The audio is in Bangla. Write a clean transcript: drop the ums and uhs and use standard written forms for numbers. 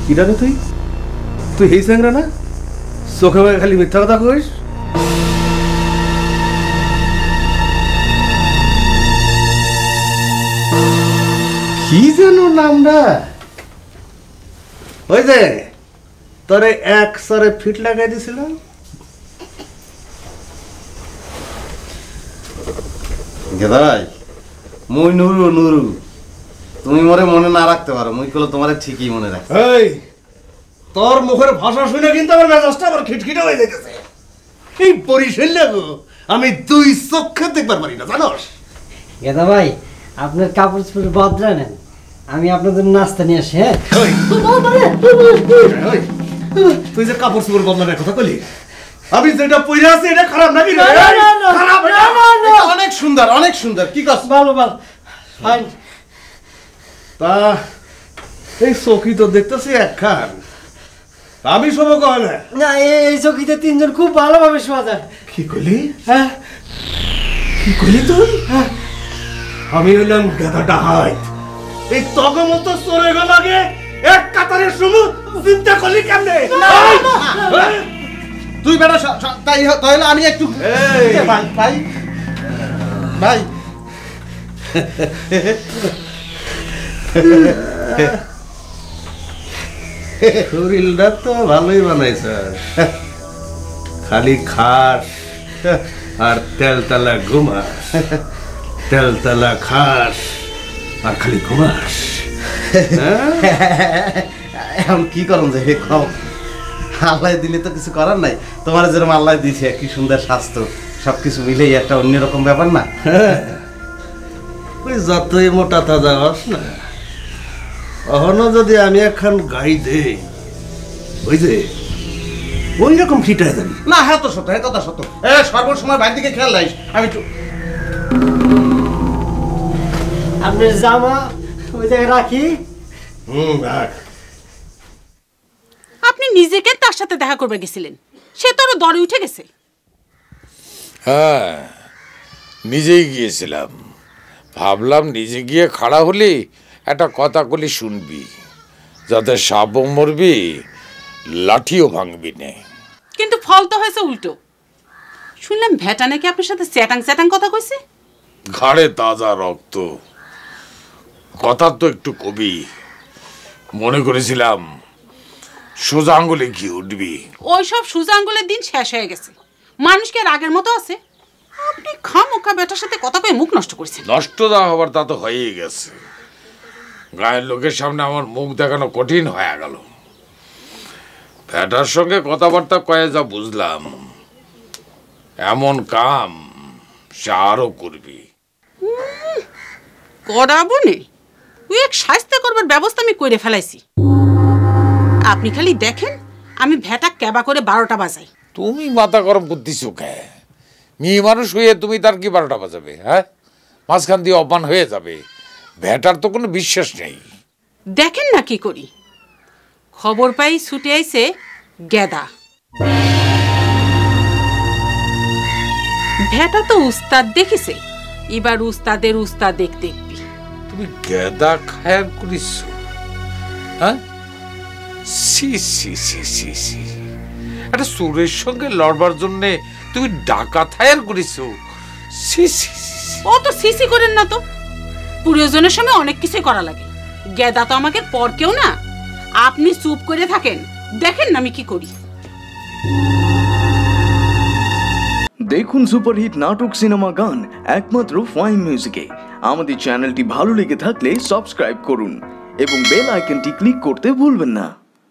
কি জানে তুই তুই এই স্যাংরা না চোখে মুখে খালি মিথ্যা কথা কইস কি যেন নামটা ওই যে তোরে এক সরে ফিট লাগাই দিছিলাম গেদাই মুই নুরু নুরু তুমি মরে মনে না রাখতে পারো মুই কলে তোমারে ঠিকই মনে রাখ এই তোর মুখের ভাষা শুনে কিন্তু আমার মেজাজটা আবার খিটখিটে হয়ে যাইতেছে এই পরিশীল লাগো আমি দুই চোখে দেখবার পারি না জানোস গেদা ভাই আপনার কাপড় চোপড় বদলা নেন আমি আপনাদের নাস্তা নিয়ে আসি হ্যাঁ তুই যে কাপড় চোপড় বদলানোর কথা বলি আমি যেটা পইরা আছি এটা খারাপ নাকি খারাপ অনেক সুন্দর কি কস ভালো ভালো ফাইন তা এই চৌকি তো দেখতেছি একখান আমি সব কয় না না এই চৌকিতে তিনজন খুব ভালোভাবে শোয়া যায় কি কইলি হ্যাঁ কি কইলি তুই আমি হইলাম গাধাটা হাইট এই তগ মতো চলে গেল আগে এক কাতারে শুমু চিন্তা করলি কেমনে তুই বেটা তাই তাহলে আমি একটু ভাই ভাই ভাই শরীরটা তো ভালোই বানাইছ খালি খাস আর তেলতলা ঘুমাস তেলতলা খাস আর খালি ঘুমাস এখন কি করুন যে আল্লাহ দিলে তো কিছু করার নাই তোমার যেরকম আল্লাহ দিয়েছে কি সুন্দর স্বাস্থ্য সবকিছু মিলেই একটা অন্যরকম ব্যাপার না ওই যতই মোটা তাজা হস না অহনো যদি আমি একখান গাই দেই ওই যে ওই রকম ফিট হয়ে যাবি না হ্যাঁ তো সত্য হ্যাঁ কথা সত্য সর্বসময় বাইরের দিকে খেয়াল রাখিস আমি একটু আপনার জামা ওই জায়গায় রাখি রাখ আপনি নিজেকে তার সাথে দেখা করবে গেছিলেন সে তো আরো দরে উঠে গেছে হ্যাঁ নিজেই গিয়েছিলাম ভাবলাম নিজে গিয়ে খাড়া হলি একটা কথা কলি শুনবি যাতে সাপও মরবি লাঠিও ভাঙবি নে কিন্তু ফল তো হয়েছে উল্টো শুনলাম ভেটা নাকি আপনার সাথে চ্যাটাং চ্যাটাং কথা কইছে ঘাড়ে তাজা রক্ত কথা তো একটু কবি মনে করেছিলাম সোজা আঙ্গুলে কি উঠবি ওইসব সোজা আঙ্গুলের দিন শেষ হয়ে গেছে মানুষ কি আর আগের মতো আছে আপনি খামোকা বেটার সাথে কথা কয়ে মুখ নষ্ট করেছেন নষ্ট না হবার তা তো হয়েই গেছে গায়ের লোকের সামনে আমার মুখ দেখানো কঠিন হয়ে গেল ব্যাটার সঙ্গে কথাবার্তা কয়ে যা বুঝলাম এমন কাম সে আরো করবি করাবো নে ওই এক শাস্তি করবার ব্যবস্থা আমি করে ফেলাইছি আপনি খালি দেখেন আমি ভেটা ক্যাবা করে 12টা বাজাই তুমি মাথা গরম করতেছো কে মেয়ে মানুষ হয়ে তুমি তার কি 12টা বাজাবে হ্যাঁ মাঝখান দিয়ে অপমান হয়ে যাবে ভেটার তো কোনো বিশ্বাস নেই দেখেন না কি করি খবর পাই ছুটে আইছে গেদা ভেটা তো উস্তাদ দেখিছে এবার উস্তাদের উস্তাদ দেখবি তুমি গেদা খায়ার করিস হ্যাঁ সি সি সি সি সি একটা সুরের সঙ্গে লড়বার জন্যে তুমি ডাকাত হায়ার করিস সি সি ও তো সিসি করেন না তো প্রয়োজনের সময় অনেক কিছুই করা লাগে গেদা তো আমাকে পর কেউ না আপনি চুপ করে থাকেন দেখেন না আমি কি করি দেখুন সুপারহিট নাটক সিনেমা গান একমাত্র ফাইন মিউজিকে আমাদের চ্যানেলটি ভালো লেগে থাকলে সাবস্ক্রাইব করুন এবং বেল আইকনটি ক্লিক করতে ভুলবেন না।